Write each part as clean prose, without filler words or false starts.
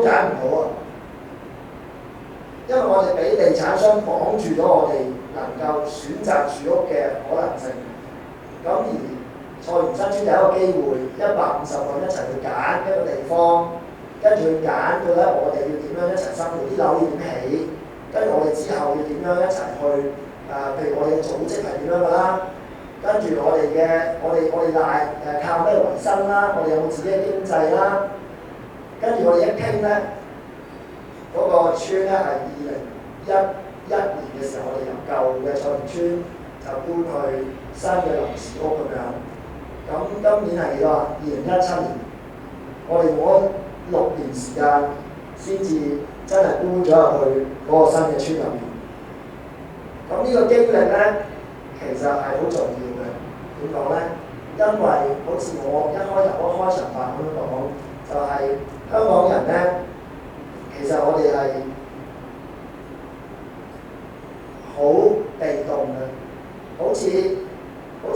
揀唔到啊！因為我哋俾地產商綁住咗我哋能夠選擇住屋嘅可能性。咁而菜園新村有一個機會，150個人一齊去揀一個地方，跟住去揀到咧，我哋要點樣一齊生活？啲樓要點起？跟住我哋之後要點樣一齊去？譬如我哋嘅組織係點樣㗎啦？跟住我哋靠咩為生啦？我哋有冇自己嘅經濟啦？跟住我哋一傾咧，嗰個村咧係2011年嘅時候，我哋由舊嘅菜園村就搬去新嘅臨時屋咁樣。咁今年係幾多啊？2017年，我哋用咗6年時間先至真係搬咗入去嗰個新嘅村入面。咁呢個經歷咧，其實係好重要嘅。點講咧？因為好似我一開頭開場白咁樣講，就係香港人咧，其實我哋係好被動嘅，好似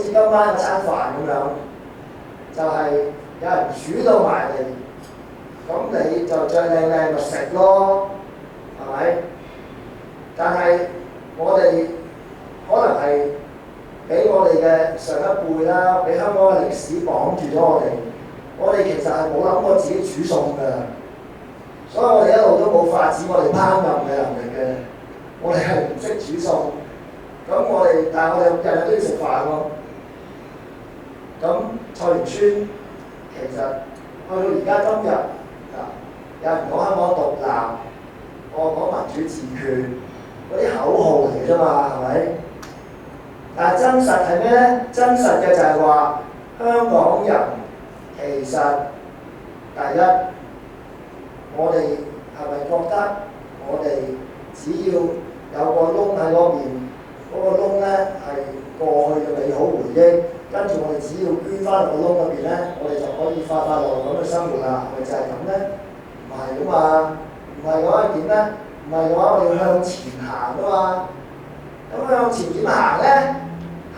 今晚一餐飯咁樣，就係有人煮到埋嚟，咁你就着靚靚咪食咯，係咪？但係我哋可能係俾我哋嘅上一輩啦，俾香港嘅歷史綁住咗我哋其實係冇諗過自己煮餸㗎，所以我哋一路都冇發展我哋烹飪嘅能力嘅，我哋係唔識煮餸。但係我哋日日都要食飯喎。咁菜園村其實去到而家今日有人講香港獨立，我講民主自決，嗰啲口號嚟啫嘛，係咪？但係真實係咩咧？真實嘅就係話香港人其實第一，我哋係咪覺得我哋只要有個窿喺嗰邊，嗰個窿咧係過去嘅美好回憶，跟住我哋只要捐翻落個窿入邊咧，我哋就可以快快樂樂咁去生活啦，係咪就係咁咧？唔係噶嘛，唔係嘅話係點咧？唔係嘅話我哋要向前行噶嘛。咁向前點行咧？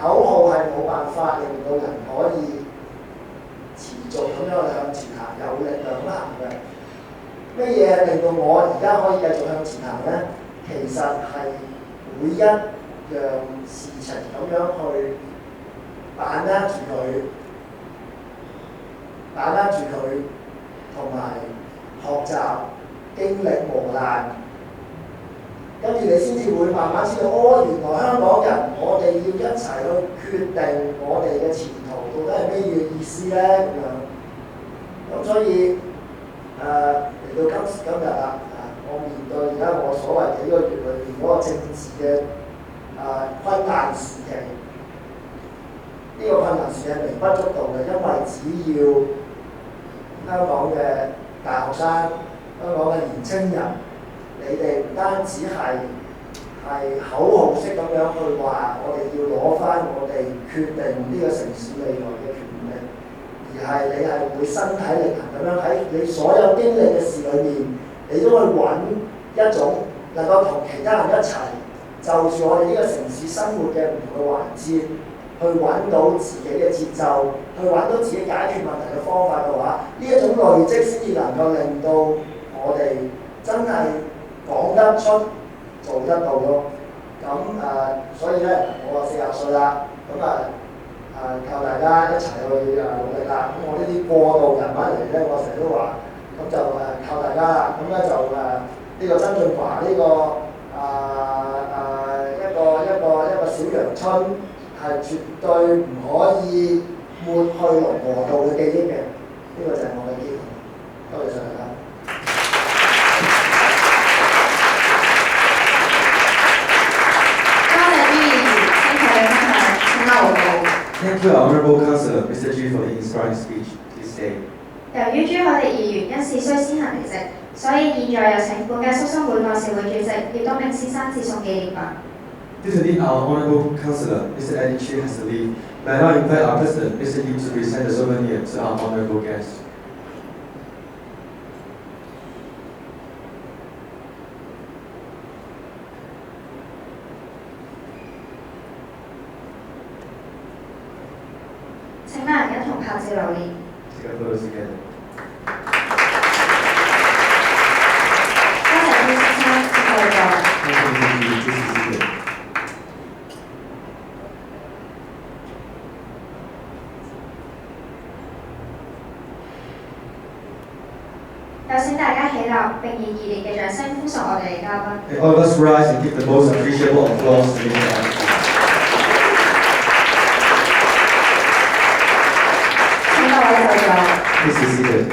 口號係冇辦法令到人可以持續咁樣向前行，有力量咁行嘅。咩嘢令到我而家可以繼續向前行咧？其實係每一樣事情咁樣去把握住佢，同埋學習經歷磨難，跟住你先至會慢慢知道，原來香港人我哋要一齊去決定我哋嘅前途到底係咩意思咧？咁所以嚟到今時今日啦，我面對而家我所謂幾個月裏面嗰個政治嘅困難時期，呢個困難時期係微不足道嘅，因為只要香港嘅大學生、香港嘅年青人，你哋唔單止係口號式咁樣去話，我哋要攞翻我哋決定呢個城市未來嘅權利，而係你係會身體力行咁樣喺你所有經歷嘅事裏面，你都去揾一種能夠同其他人一齊就住我哋呢個城市生活嘅唔同嘅環節，去揾到自己嘅節奏，去揾到自己解決問題嘅方法嘅話，呢一種累積先至能夠令到我哋真係講得出、做得到咯。咁所以咧，我40歲啦，咁靠大家一齊去努力啦。咁我呢啲過渡人物嚟咧，我成日都話，咁就靠大家啦。咁咧就呢個曾俊華呢個一個小陽春係絕對唔可以抹去龍和道嘅記憶嘅，呢個就係我嘅基礎。多謝晒大家。Thank you, Honourable Councillor Mr. G, for the inspiring speech. Please stay. 由於朱凱廸議員因事須先行離席，所以現在有請本屆宿生會幹事會主席葉東明先生致送紀念品。Due to the our Honourable Councillor Mr. Eddie Chu has to leave, may I now invite our President Mr. Lim to present the souvenir to our Honourable guest. 請兩人一同拍照留念。Take a photo together. 有請大家起立並以熱烈嘅掌聲歡送我哋嘅嘉賓。And all of us rise and give the most appreciable applause to the guest. 請各位就座。Please be seated.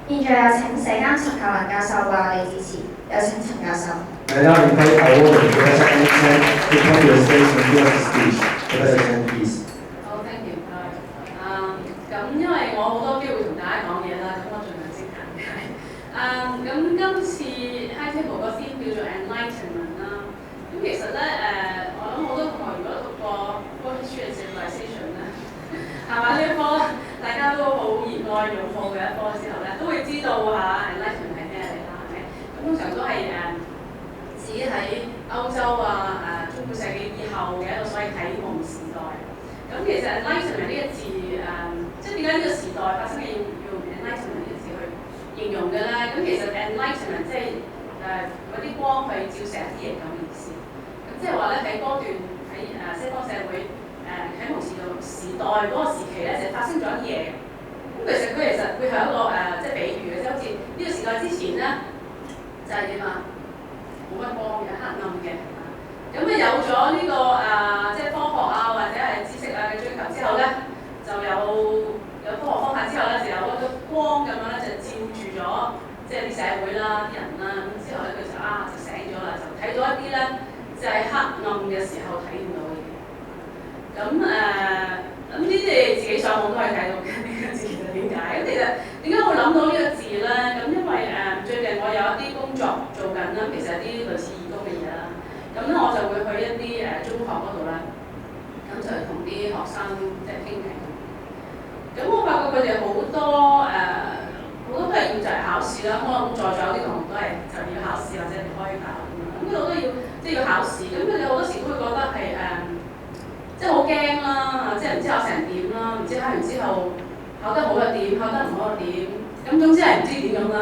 現在有請社監陳孝文教授為我哋致辭，有請陳教授。I now invite our woman, Professor Annie Chen, to come to the stage and give us a speech. Professor Chen, please. 好 ，thank you，咁因為我好多機會同大家講嘢啦，咁我盡量精簡嘅。咁今次 High Table 個 theme 叫做 Enlightenment 啦。咁其實咧我諗好多同學如果讀過 World History and Civilization 咧，係嘛呢一科大家都好熱愛擁抱嘅一科之後咧，都會知道Enlightenment 係咩嚟啦，係咪？咁通常都係指喺歐洲中古世紀以後嘅一個所謂啟蒙時代。咁其實 Enlightenment 呢個字即係點解呢個時代發生嘅要用 Enlightenment 呢個字去形容嘅咧？咁其實 Enlightenment 即係嗰啲光去照射一啲嘢咁嘅意思。咁即係話咧喺嗰段喺西方社會啟蒙時代嗰個時期咧，就發生咗啲嘢。咁其實佢會係一個即係比喻嘅，即係好似呢個時代之前咧就係點啊？冇乜光嘅，黑暗嘅。咁有咗呢個即係科學或者係知識嘅追求之後咧，就有科學方法之後咧，就有一個光咁樣咧，就照住咗即係啲社會啦、啲人啦。咁之後咧，佢就醒咗啦，就睇到一啲咧就係黑暗嘅時候睇唔到嘅嘢。咁呢啲你自己上網都可以睇到嘅呢個字其實點解？咁其實點解我諗到呢個字咧？咁因為最近我有一啲工作做緊啦，其實係啲類似義工嘅嘢啦。咁咧我就會去一啲中學嗰度咧，咁就同啲學生即係傾偈。咁我發覺佢哋好多都係要就係考試啦。可能在座有啲同學都係就要考試或者離開大學咁樣。咁佢哋都要即係要考試。咁佢哋好多時都會覺得係即係好驚啦，即係唔知考成點啦，唔知考完之後考得好又點，考得唔好又點。咁總之係唔知點咁啦。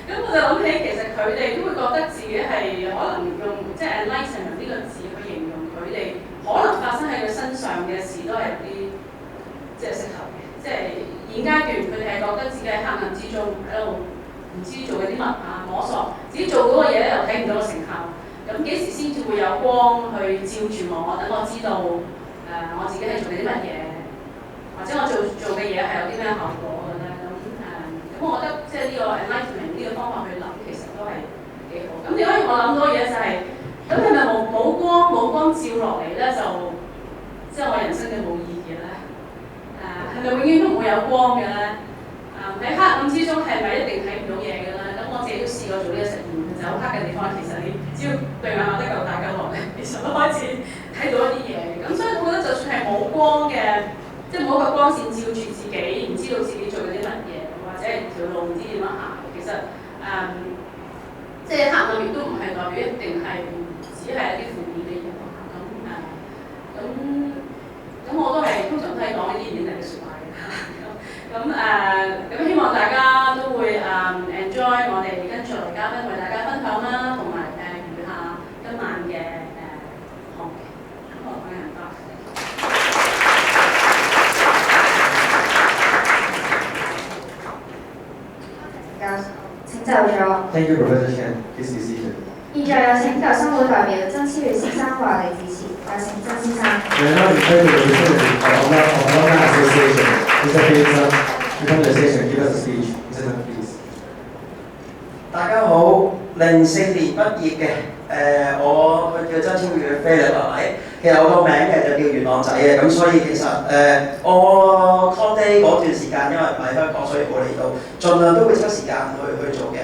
咁我就諗起其實佢哋都會覺得自己係可能用即係 Enlightenment 呢個字去形容佢哋可能發生喺佢身上嘅事都係有啲即係適合嘅。即係現階段佢哋係覺得自己喺黑暗之中喺度唔知做緊啲乜摸索，自己做嗰個嘢咧又睇唔到個成效。咁幾時先至會有光去照住我，等我知道我自己係做緊啲乜嘢，或者我做嘅嘢係有啲咩效果嘅咧？咁我覺得即係呢個 Enlightenment 呢個方法去諗，其實都係幾好。咁點解我諗到嘢就係咁係咪冇光照落嚟咧，就即係我人生嘅冇意義咧？係咪永遠都唔會有光嘅咧？喺黑暗之中係咪一定睇唔到嘢嘅咧？咁我自己都試過做呢個實驗，就好黑嘅地方，其實你只要對眼得夠大夠落咧，其實都開始睇到一啲嘢嘅。咁所以我覺得就算係冇光嘅，即係冇一個光線照住自己，唔知道自己做緊啲乜嘢，或者係條路唔知點樣行，其實即係黑暗亦都唔係代表一定係只係一啲負面嘅嘢。咁我都係通常都係講呢啲勉勵嘅説話嘅。咁希望大家都會enjoy 我哋跟住嚟嘉賓為大家分享啦，同埋餘下今晚嘅項目。咁我講人多。教授請就座。Thank you, Professor Chen. Please be seated. 現在有請舊生會代表曾超越先生為我哋致辭，有請曾先生。We are now inviting the representative of Alumni Association, Mr. Philip Sun, to come to the stage and give us a speech. Mr. Sun, please. 大家好，04年畢業嘅，我叫曾超越 Philip 係咪？其實我個名嘅就叫元朗仔嘅，咁所以其實我 holiday 嗰段時間因為唔喺香港，所以冇嚟到，盡量都會抽時間去做嘅，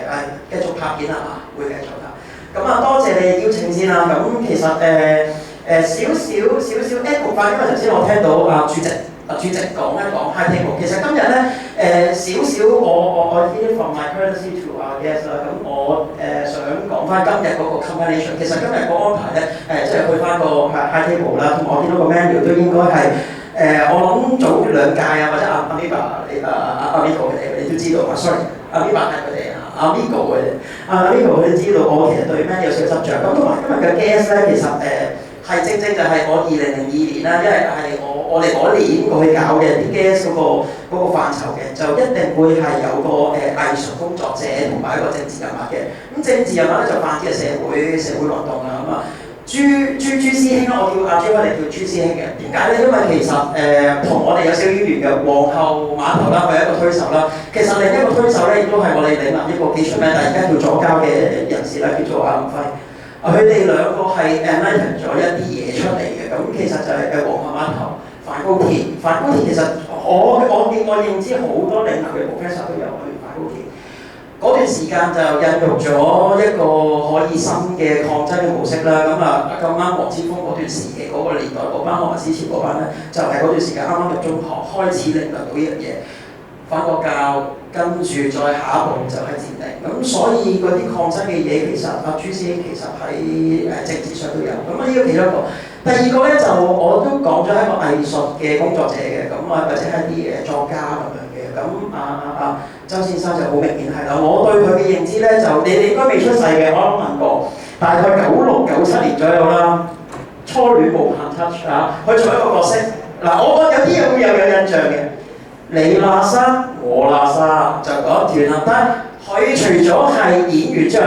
繼續拍片係嘛，會繼續㗎。咁多謝你嘅邀請先啦。咁其實少 echo 翻，因為頭先我聽到主席講一講 High Table。其實今日咧我 hear from my courtesy to our guest 啦。咁我想講翻今日嗰個 combination。其實今日個安排咧即係去翻個 High Table 啦，同埋我見到個 menu 都應該係我諗早兩屆或者阿 Amigo 佢哋你都知道sorry Amigo 係佢哋。Amigo 佢哋知道我其實對 menu 有少少執着，咁同埋今日嘅 guest 咧，其實係正就係我2002年啦，因為係我我哋嗰年過去搞嘅啲 guest 嗰個範疇嘅，就一定會係有個藝術工作者同埋一個政治人物嘅。咁政治人物咧就泛指係社會運動啦。咁啊，朱師兄啦，我叫阿朱開嚟叫朱師兄嘅。點解咧？因為其實同我哋有少少淵源嘅皇后碼頭啦，佢係一個推手啦。其實另一個推手咧，亦都係我哋嶺南一個幾出名，但係而家叫左膠嘅人士啦，叫做阿林輝。佢哋兩個係 enlighten 咗一啲嘢出嚟嘅。咁其實就係皇后碼頭、反高鐵。反高鐵其實我認知好多嶺南嘅 professor 都有去反高鐵。嗰段時間就孕育咗一個可以新嘅抗爭嘅模式啦。咁啊咁啱黃之鋒嗰段時期嗰個年代嗰班學民思潮嗰班咧，就係嗰段時間啱啱入中學開始領略到呢樣嘢，反國教，跟住再下一步就係佔領。咁所以嗰啲抗爭嘅嘢其實阿朱師兄其實喺政治上都有。咁啊呢個其中一個。第二個咧就我都講咗係一個藝術嘅工作者嘅，咁啊或者係啲作家咁樣嘅。咁周先生就好明顯係啦。我對佢嘅認知咧就你應該未出世嘅，我諗問過，大概96、97年左右啦。初戀無限 touch 啊，佢做一個角色嗱，我有啲嘢會有印象嘅。你喇沙，我喇沙就嗰一段啦。但係佢除咗係演員之外，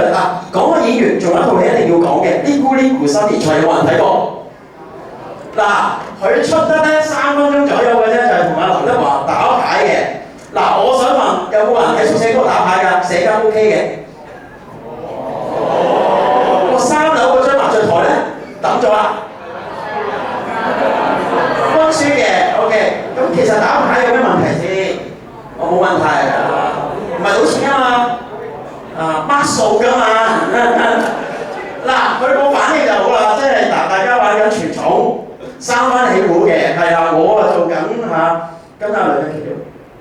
講個演員，仲有一套戲一定要講嘅，《呢咕呢咕新年賽》有冇人睇過？佢出得咧3分鐘左右嘅啫，就係同阿劉德華打牌嘅。我想問有冇人喺宿舍嗰度打牌㗎？社交 OK 嘅。個3樓嗰張麻雀台咧，抌咗啦。溫書嘅 OK。咁其實打牌有咩問題先？我冇問題唔係賭錢㗎嘛，mark數㗎嘛。佢個反應就好啦，即係大家玩緊傳統。三番起鼓嘅，係啦，我做緊跟阿梁振傑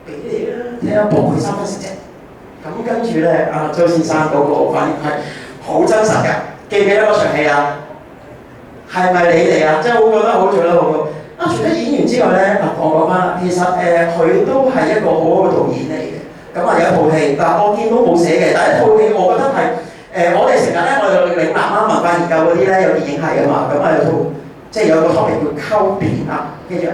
俾你啦，睇下博佢3分食啫。咁跟住咧，阿周先生嗰個反應係好真實㗎。記唔記得嗰場戲啊？係咪你哋啊？即係我覺得好做得好好。除咗演員之外咧，我講翻，其實佢都係一個好好嘅導演嚟嘅。咁有一套戲，我見到冇寫嘅，但係一套戲我覺得係我哋成日咧，我哋嶺南文化研究嗰啲咧有電影係㗎嘛，咁有套。即係有個 topic 叫溝片記住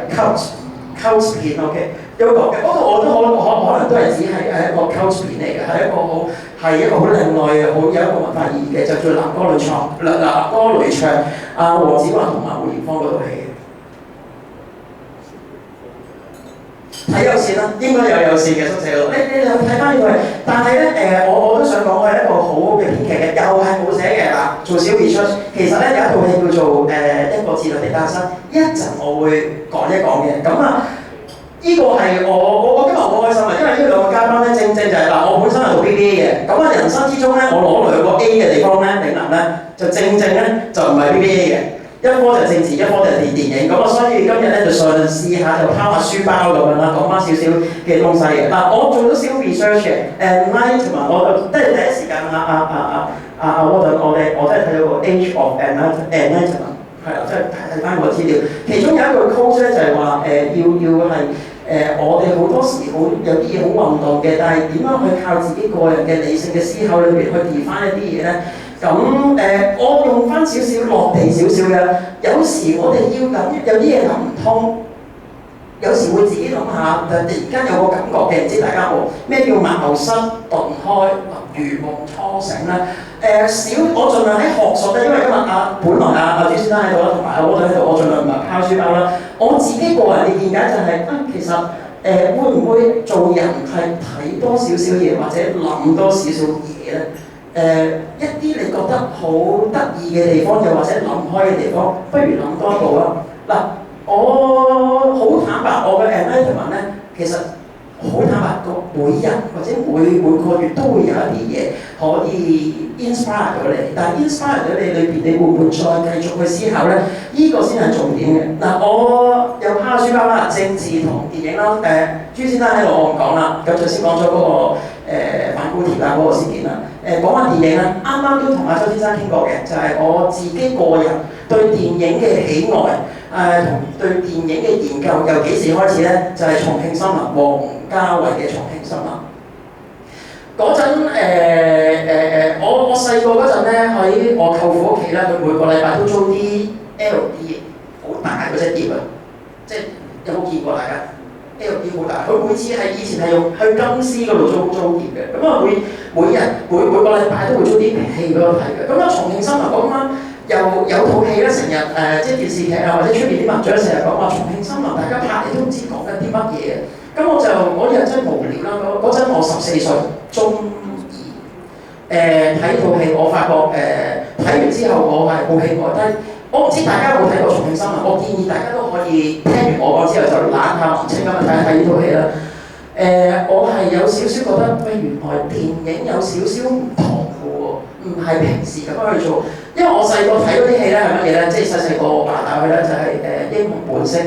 cult 片 OK， 有個講嘅嗰套我都可能都係只係一個 cult 片嚟嘅，係一個好另外好有一個文化意義嘅，就叫男歌女唱黃子華同埋梅艷芳嗰套戲。睇有線啦，應該有線嘅宿舍度。你睇翻呢套戲，但係咧我都想講佢係一個好好嘅編劇嘅，又係冇寫嘅做小 research。其實咧有一套戲叫做一個自律的誕生，一陣我會講一講嘅。咁呢個係我今日好開心啊，因為呢兩個嘉賓咧正正就係我本身係讀 BBA 嘅，咁人生之中咧我攞2個 A 嘅地方咧，嶺南咧就正咧就唔係 BBA 嘅。一科就政治，一科就電影，咁所以今日咧就嘗試下就拋下書包咁樣啦，講翻少少嘅東西嘅。我做咗少 research 嘅，enlightenment 我即係第一時間我真係睇到個 Age of Enlightenment 係啦，即係睇翻個資料。其中有一句 quote 咧就係話要係我哋好多時有啲嘢好運動嘅，但係點樣去靠自己個人嘅理性嘅思考裏邊去 define 一啲嘢咧？咁我用翻少少落地少少嘅，有時我哋有啲嘢諗唔通，有時會自己諗下，突然間有個感覺嘅，唔知大家冇咩叫茅塞頓開、如夢初醒咧？我盡量喺學術咧，因為今日本來阿朱先生喺度啦，同埋阿柯仔喺度，我盡量唔係拋書包啦。我自己個人嘅見解就係其實會唔會做人係睇多少少嘢，或者諗多少少嘢咧？一啲你覺得好得意嘅地方，又或者諗唔開嘅地方，不如諗多一步啦。我好坦白，我嘅 enlightenment 咧，其實好坦白講，每日或者每個月都會有一啲嘢可以 inspire 到你，但係 inspire 到你裏邊，你會唔會再繼續去思考咧？呢個先係重點嘅。我有拋書包啦，政治同電影啦。朱先生喺度，我唔講啦。咁就先講咗嗰個反高鐵嗰個事件啦。講下電影啦，啱啱都同阿周先生傾過嘅，就係我自己個人對電影嘅喜愛，同對電影嘅研究由幾時開始咧？就係重慶森林，王家衛嘅重慶森林。嗰陣我細個嗰陣咧，喺我舅父屋企咧，佢每個禮拜都租啲 LD 好大嗰隻碟啊，即係有冇見過大家？呢個幾好大，佢每次係以前係用去金絲嗰度租碟嘅，咁啊每個禮拜都會租啲戲俾我睇嘅。咁啊重慶森林嗰晚有套戲咧，成日即係電視劇啊或者出邊啲文章成日講話重慶森林，大家拍你都唔知講緊啲乜嘢。咁我日真係無聊啦，嗰陣我14歲，中二，睇套戲，我發覺睇完之後我係冇興趣，但係我唔知大家有冇睇過重慶森林，我建議大家都可以聽完我講之後就攬下文青咁去睇呢套戲啦。我係有少少覺得，原來電影有少少唔同嘅喎，唔係平時咁樣去做。因為我細個睇嗰啲戲咧係乜嘢咧？即係細個我爸帶去咧就係英雄本色、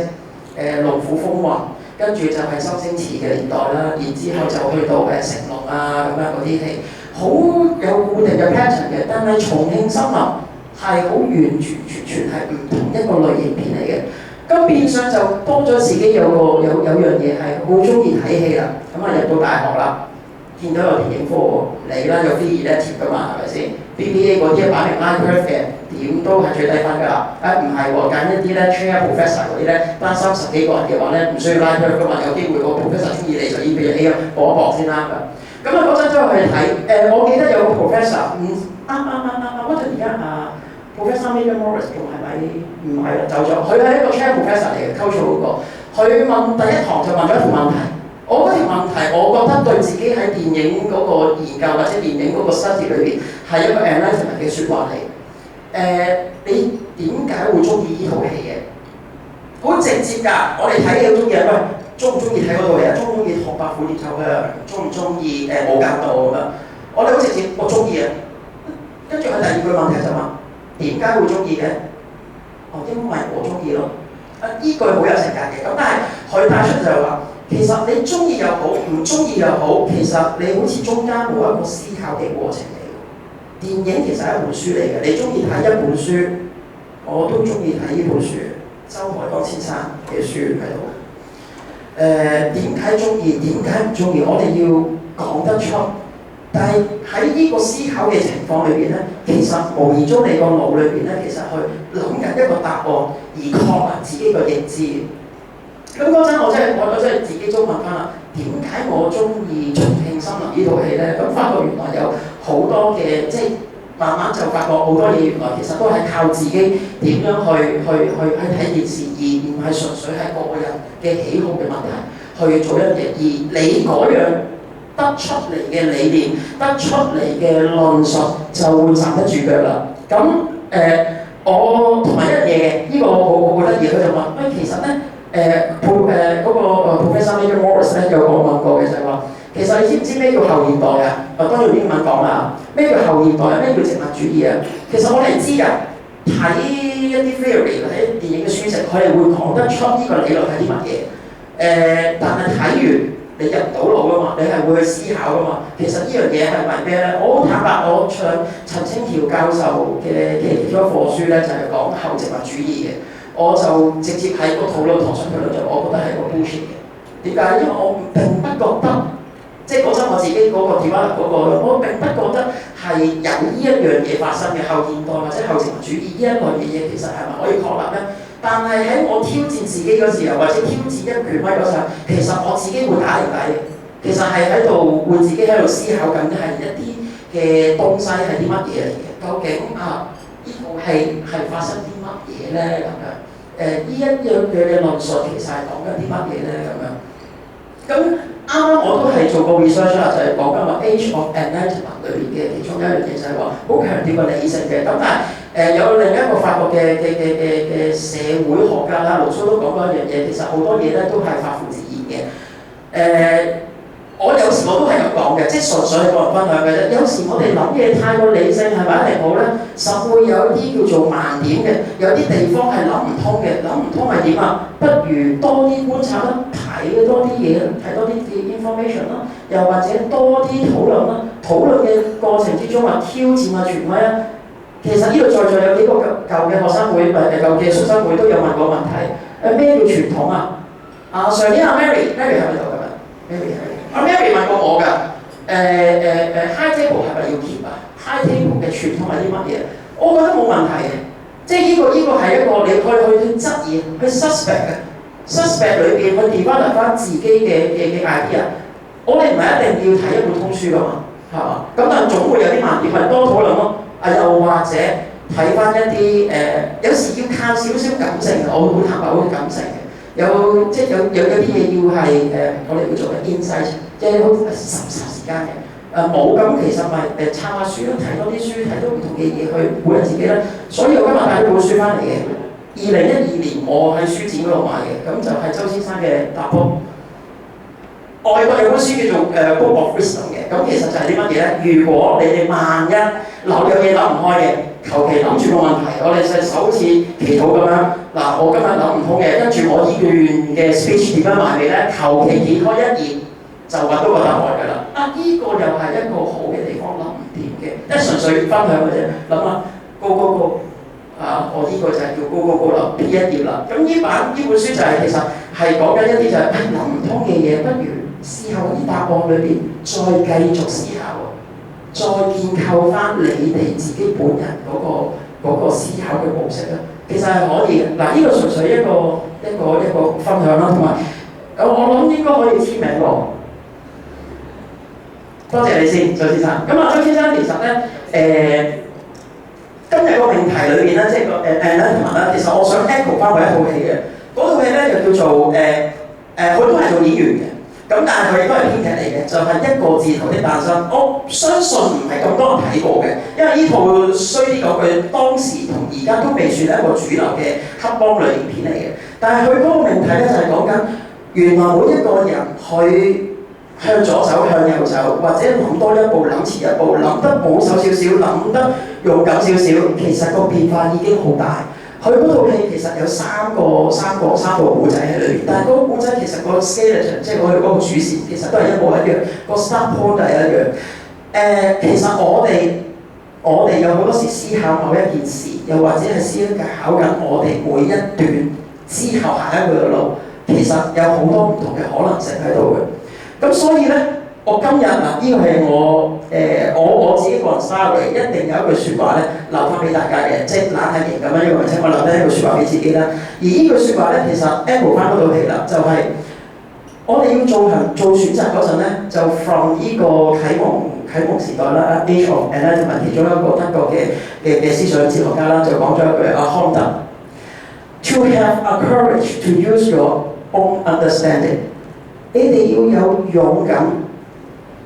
龍虎風雲，跟住就係周星馳嘅年代啦，然之後就去到成龍啊咁樣嗰啲戲，好有固定嘅 pattern 嘅。但係重慶森林係好完全係唔同一個類型片嚟嘅。咁變相就多咗自己有樣嘢係好中意睇戲啦。咁啊入到大學啦，見到有電影科嚟啦，有 free elective 㗎嘛，係咪先 ？BBA 嗰啲擺明 line curve 嘅，點都係最低分㗎啦。唔係喎，揀一啲咧 chair professor 嗰啲咧，單30幾個人嘅話咧，唔需要 line curve 㗎嘛，有機會個 professor 中意你就已經俾咗 A 搏一搏先啦㗎。咁啊嗰陣都去睇，我記得有個 professor， 嗰陣而家Professor Major Morris 仲係咪？唔係啦，走咗。佢係一個 chair professor 嚟嘅，溝錯嗰個。佢問第一堂就問咗一條問題。我嗰條問題，我覺得對自己喺電影嗰個研究或者電影嗰個 study 裏邊係一個 enlightenment 嘅説話嚟。你點解會中意呢套戲嘅？好直接㗎，我哋睇戲好中意，喂，中唔中意睇嗰套戲啊？中唔中意《唐伯虎點秋香》？中唔中意無間道咁樣？我哋好直接，我中意啊。跟住佢第二句問題就問。點解會中意嘅？因為我中意咯。依句好有性格嘅。咁但係佢帶出就係話，其實你中意又好，唔中意又好，其實你好似中間冇一個思考嘅過程嚟嘅。電影其實係一本書嚟嘅，你中意睇一本書，我都中意睇呢本書，周海光先生嘅書喺度。點解中意？點解唔中意？我哋要講得出。但係喺呢個思考嘅情況裏邊咧，其實無意中你個腦裏邊咧，其實去諗緊一個答案，而確立自己個認知。咁嗰陣我真係自己都問翻啦，點解我中意《重慶森林》呢套戲咧？咁發覺原來有好多嘅，即係慢慢就發覺好多嘢原來其實都係靠自己點樣去睇件事，而唔係純粹係個人嘅喜好嘅問題去做一樣嘢，而你嗰樣得出嚟嘅理念，得出嚟嘅論述就會站得住腳啦。咁我同埋一樣嘢，呢個我好得意，佢就問：喂，其實咧嗰個 Professor Major Morris 咧有個問過嘅就係話，其實你知唔知咩叫後現代啊？當然用英文講啦，咩叫後現代啊？咩叫殖民主義啊？其實我哋知㗎，睇一啲 theory 喺電影嘅書籍，佢哋會講得出呢個理論係啲乜嘢。但係睇完。你入唔到腦㗎嘛？你係會去思考㗎嘛？其實呢樣嘢係咪咩咧？我好坦白，我唱陳清橋教授嘅其中一課書咧，就係講後殖民主義嘅。我就直接喺個討論堂上討論咗，我覺得係個 bullshit 嘅。點解？因為我並不覺得，即係嗰陣我自己嗰個電話嗰個，我並不覺得係有呢一樣嘢發生嘅後現代或者後殖民主義呢一類嘅嘢，其實係咪可以確立咧？但係喺我挑戰自己嗰時候，或者挑戰一權威嗰時候，其實我自己會打定底嘅。其實係喺度會自己喺度思考緊係一啲嘅東西係啲乜嘢嚟嘅？究竟呢套戲係發生啲乜嘢咧？咁樣呢一樣嘅論述其實係講緊啲乜嘢咧？咁啱啱我都係做過 research 啦，就係講緊話 Age of Enlightenment 裏邊嘅其中一樣嘢就係話好強調個理性嘅。咁但係有另一個法國嘅社會學家啦，盧梭都講過一樣嘢，其實好多嘢咧都係發乎自然嘅。我有時我都係咁講嘅，即係純粹係個人分享嘅啫。有時我哋諗嘢太過理性係咪一定好咧？實會有啲叫做盲點嘅，有啲地方係諗唔通嘅。諗唔通係點啊？不如多啲觀察啦，睇多啲嘢，睇多啲 information 啦，又或者多啲討論啦。討論嘅過程之中啊，挑戰下權威啊。其實呢度在座有幾個舊嘅學生會，舊嘅宿生會都有問過問題。咩叫傳統啊？上年Mary 喺咪度㗎？Mary 問過我㗎。high table 係咪要 keep 啊 ？high table 嘅傳統係啲乜嘢？我覺得冇問題嘅。即係呢個係一個你去質疑，去 suspect 嘅。suspect 裏邊去 develop 翻自己嘅 idea。我哋唔係一定要睇一本通書噶嘛，係嘛？咁但係總會有啲盲點，咪多討論咯。又或者睇翻一啲有時要靠少少感性嘅，我會好坦白好感性嘅。有即係有啲嘢要係我哋叫做 insight， 即係好霎時間嘅。冇咁其實咪抄下書咯，睇多啲書，睇多唔同嘅嘢去鼓勵自己啦。所以我今日帶咗本書翻嚟嘅，2012年我喺書展嗰度買嘅，咁就係周先生嘅答覆。外國有本書叫做Book of Wisdom 嘅，咁其實就係啲乜嘢咧？如果你哋萬一有嘢諗唔開嘅，求其諗住個問題，我哋隻手好似祈禱咁樣。嗱，我今日諗唔通嘅，跟住我呢段嘅 speech 點樣埋尾咧？求其揭開一頁就揾到個答案㗎啦。呢個又係一個好嘅地方，諗唔掂嘅，即係純粹分享嘅啫。諗下高我呢個就係叫高啦，呢一頁啦。咁呢本書就係其實係講緊一啲就係諗唔通嘅嘢，不如思考啲答案裏邊，再繼續思考，再建構翻你哋自己本人嗰個思考嘅模式啦。其實係可以嘅。嗱，呢個純粹一個分享啦，同埋我諗應該可以簽名喎。多謝你先，周先生。咁周先生其實咧今日個命題裏邊咧，即係個enlightenment啦。其實我想 echo 翻佢一套戲嘅，嗰套戲咧就叫做佢都係做演員嘅。咁但係佢亦都係編劇嚟嘅，就係一個字頭的誕生。我相信唔係咁多人睇過嘅，因為呢套衰啲講句，當時同而家都未算係一個主流嘅黑幫類型片嚟嘅。但係佢嗰個命題咧就係講緊，原來每一個人去向左走向右走，或者諗多一步諗遲一步，諗得保守少少，諗得勇敢少少，其實個變化已經好大。佢嗰套戲其實有三個故仔喺裏邊，但係嗰個故仔其實個 skeleton 即係嗰個主線其實都係一模一樣，個 start point 都係一樣。其實我哋有好多時思考某一件事，又或者係思考緊我哋每一段之後下一步嘅路，其實有好多唔同嘅可能性喺度嘅。咁所以咧，我今日呢個係我自己個人 style 嚟，一定有一句説話咧留翻俾大家嘅，即係懶係型咁樣，因為請我留低一句説話俾自己啦。而呢句説話咧，其實 echo 翻嗰套戲啦，就係、我哋要做選擇嗰陣咧，就 from 呢個啟蒙時代啦 ，Age of Enlightenment 其中一個德國嘅思想哲學家啦，就講咗一句康德 ：To have a courage to use your own understanding。你哋要有勇敢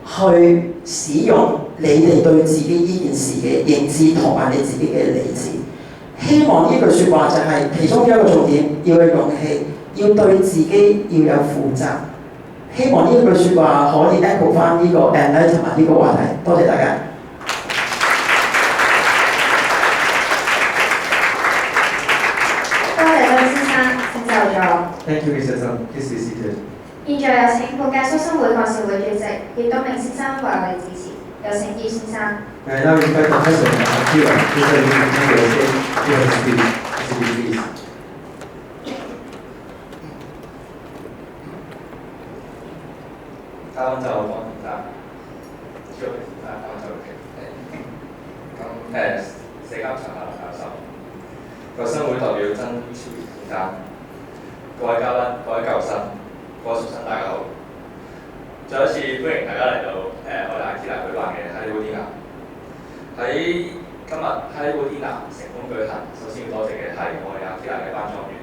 去使用你哋對自己呢件事嘅認知同埋你自己嘅理智。希望呢句説話就係其中一個重點，要有勇氣，要對自己要有負責。希望呢句説話可以 echo 翻呢個 enlightenment 呢個話題。多謝大家。多謝周先生，請就座。Thank you, Mr. Sun. Please be seated. 現在有請本屆蘇生會幹事會主席葉東明先生為我哋致辭，有請葉先生。May I now invite the President of Akira, Mr. Lee, to take the stage to give his speech. Mr. Lee, please. 啱啱就講完啦，主要嘅先生啱啱就咁社交場合教授，舊生會代表曾超賢先生，各位嘉賓、各位舊生、各位熟生，大家好！再一次歡迎大家嚟到我哋 Akira 舉辦嘅哈利波迪娜。喺今日哈利波迪娜成功舉行，首先要多謝嘅係我哋 Akira 嘅頒獎員，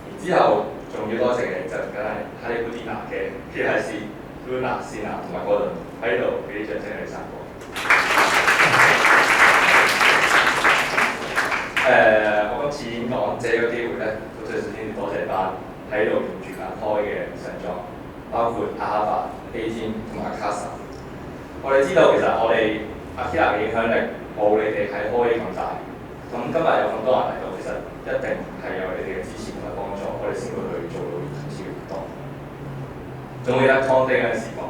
然之後仲要多謝嘅就梗係哈利波迪娜嘅機械師。Luna、Sina 同埋哥頓喺度俾啲掌聲你哋三個。我今次演講借呢個機會咧，都最首先多謝翻喺度用住緊開嘅上莊，包括阿哈法、A-Team 同埋 Casa。我哋知道其實我哋 Akira 嘅影響力冇你哋喺開咁大。咁今日有咁多人嚟到，其實一定係有你哋嘅支持同埋幫助，我哋先會去做到今次嘅活動。仲記得 Conde 嗰陣時講，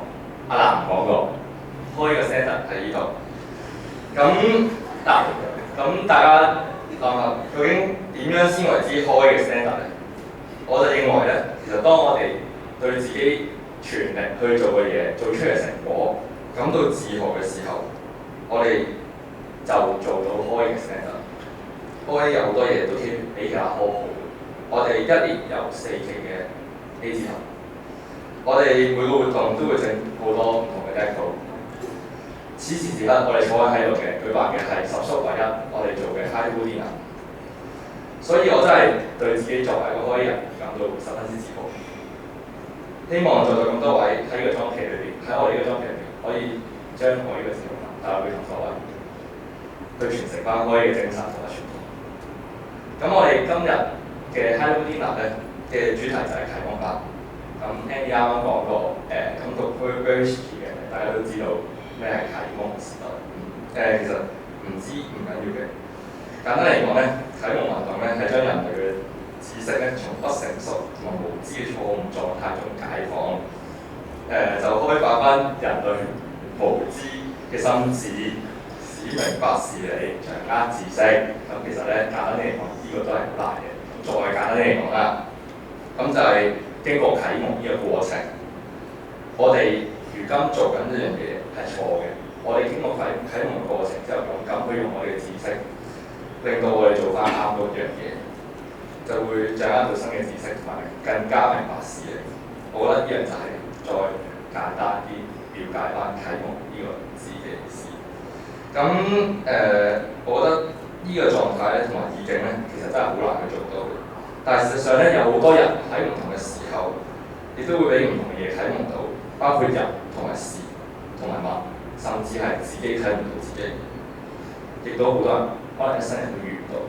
阿南講過開個 centre 喺呢度。咁大家諗下，究竟點樣先為之開嘅 centre 咧？我就認為咧，其實當我哋對自己全力去做嘅嘢，做出嚟成果感到自豪嘅時候，我哋就做到開嘅 centre。開有好多嘢都比較好，我哋1年有4期嘅 A 字頭，我哋每個活動都會整好多唔同嘅 deco。此時此刻，我哋坐喺度嘅舉辦嘅係10宿唯一我哋做嘅 High Table Dinner，所以我真係對自己作為一個開人感到十分之自豪。希望在座咁多位喺呢個莊期裏邊，喺我哋呢個莊期裏邊，可以將我呢個自豪感帶俾同各位，去傳承翻開嘅精神同埋傳統。咁我哋今日嘅 High Table Dinner 咧嘅主題就係啟蒙班。咁 Andy 啱啱講過咁讀 Very History 嘅，大家都知道咩係啟蒙時代。其實唔知唔緊要嘅。簡單嚟講咧，啟蒙運動咧係將人類嘅知識咧從不成熟同埋無知嘅錯誤狀態中解放，就開發翻人類無知嘅心智，使明白事理，掌握知識。咁其實咧簡單啲嚟講，呢個都係好難嘅。再簡單啲嚟講啦，咁就係經過啟蒙呢個過程，我哋如今做緊呢樣嘢係錯嘅。我哋經過啟蒙嘅過程之後，勇敢去用我哋嘅知識，令到我哋做翻啱嗰樣嘢，就會掌握到新嘅知識同埋更加明白事理。我覺得呢樣就係再簡單啲了解翻啟蒙呢個字嘅意思。咁我覺得呢個狀態咧同埋意境咧，其實真係好難去做到嘅。但係事實上咧，有好多人喺唔同嘅時候，亦都會俾唔同嘅嘢啟蒙到，包括人同埋事同埋物。甚至係自己睇唔到自己，亦都好多人可能一生人都遇唔到。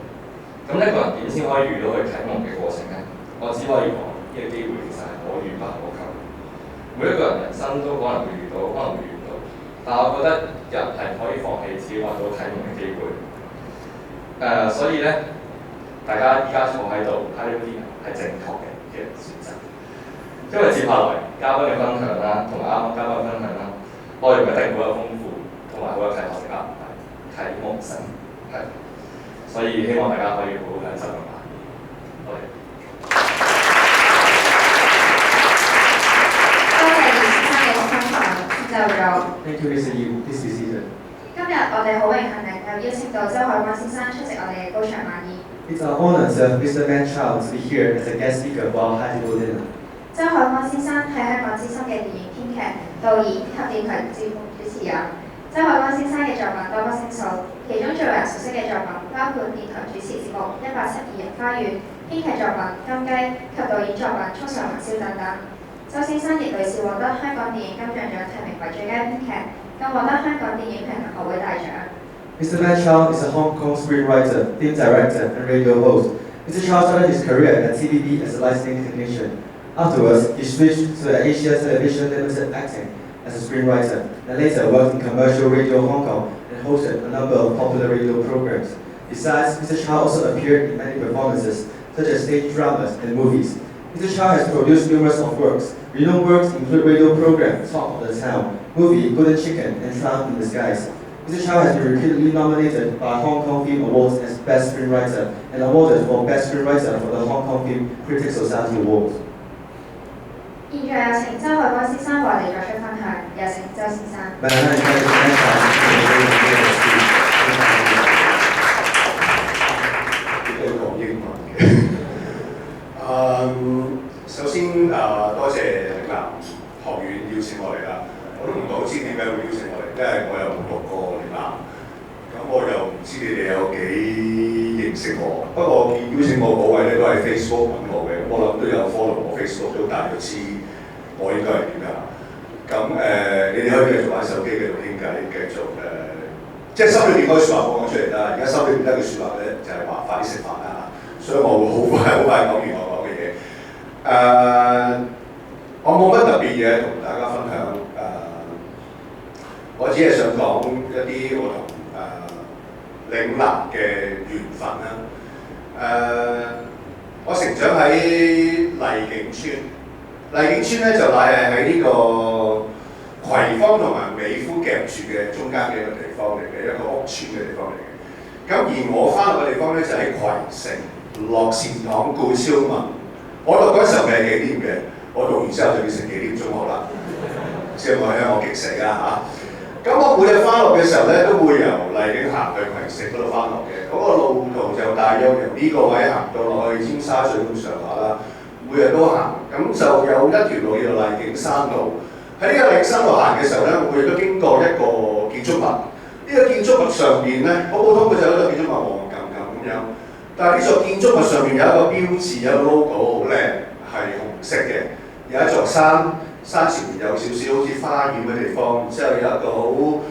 咁一個人點先可以遇到佢啟蒙嘅過程呢？我只可以講呢個機會其實係可遇不可求。每一個人人生都可能會遇到，可能會遇唔到。但係我覺得人係可以放棄自己揾到啟蒙嘅機會。所以呢，大家依家坐喺度睇呢啲係正確嘅選擇。因為接下來嘉賓嘅分享啦，同埋啱啱嘉賓分享啦。我哋唔一定好有豐富，同埋好有啟發性啊，係啟蒙性，係，所以希望大家可以好好享受咁啊！多謝。多謝葉先生嘅分享，就咗。Thank you, Mr. Yu. This is Caesar. 今日我哋好榮幸能夠邀請到周海光先生出席我哋嘅高場晚宴。It's our honor to have Mr. Van Chow to be here as a guest speaker for our High Table Dinner. 周海光先生係香港資深嘅電影編劇、導演及電台節目主持人。周海光先生嘅作品多不勝數，其中最為人熟悉嘅作品包括電台主持節目《1872人花園》、編劇作品《金雞》及導演作品《衝上雲霄》等等。周先生亦屢次獲得香港電影金像獎提名為最佳編劇，更獲得香港電影評論學會大獎。Mr. Van Chow is a Hong Kong screenwriter, film director, and radio host. Mr. Chow started his career at TVB as a licensing technician. Afterwards, he switched to Asia Television Limited acting as a screenwriter, and later worked in commercial radio Hong Kong and hosted a number of popular radio programs. Besides, Mr. Chow also appeared in many performances, such as stage dramas and movies. Mr. Chow has produced numerous of works. Renowned works include radio program Talk of the Town, movie Golden Chicken, and Triumph in the Skies. Mr. Chow has been repeatedly nominated by Hong Kong Film Awards as Best Screenwriter and awarded for Best Screenwriter for the Hong Kong Film Critics Society Awards. 現在有請周海光先生為我哋作出分享，有請周先生。都要講英文嘅。首先多謝嶺南學院邀請我嚟啦。我都唔係好知點解會邀請我嚟，因為我又冇讀過嶺南，咁我又唔知你哋有幾認識我。不過見邀請我嗰位咧都係 Facebook 揾我嘅，我諗都有 follow 我 Facebook， 都大約知我應該係點㗎。咁你哋可以繼續玩手機，繼續傾偈，繼續即係心裏邊嗰句説話講出嚟啦。而家心裏邊得句説話咧，就係話快啲食飯啦。所以我會好快講完我講嘅嘢。我冇乜特別嘢同大家分享。我只係想講一啲我同嶺南嘅緣分啦。我成長喺麗景村，麗景村咧就係喺呢個葵芳同埋美孚夾住嘅中間嘅一個地方嚟嘅，一個屋村嘅地方嚟嘅。咁而我翻落嘅地方咧就喺葵盛樂善堂顧超文。我讀嗰時候未係幾點嘅，我讀完之後就變成幾點中學啦。即係我喺我激死啦嚇！咁我每日翻學嘅時候咧，都會由荔景行去葵盛嗰度翻學嘅。嗰、個路途就大約由呢個位行到落去尖沙咀咁上下啦。每日都行，咁就有一條路叫做荔景山路。喺呢個荔景山路行嘅時候咧，我亦都經過一個建築物。呢、個建築物上面咧，好普通嘅就係一個建築物黃黃冚冚咁樣。但係呢座建築物上面有一個標誌，有一個 logo 好靚，係紅色嘅。有一座山，山前面有少少好似花園嘅地方，之後有一個好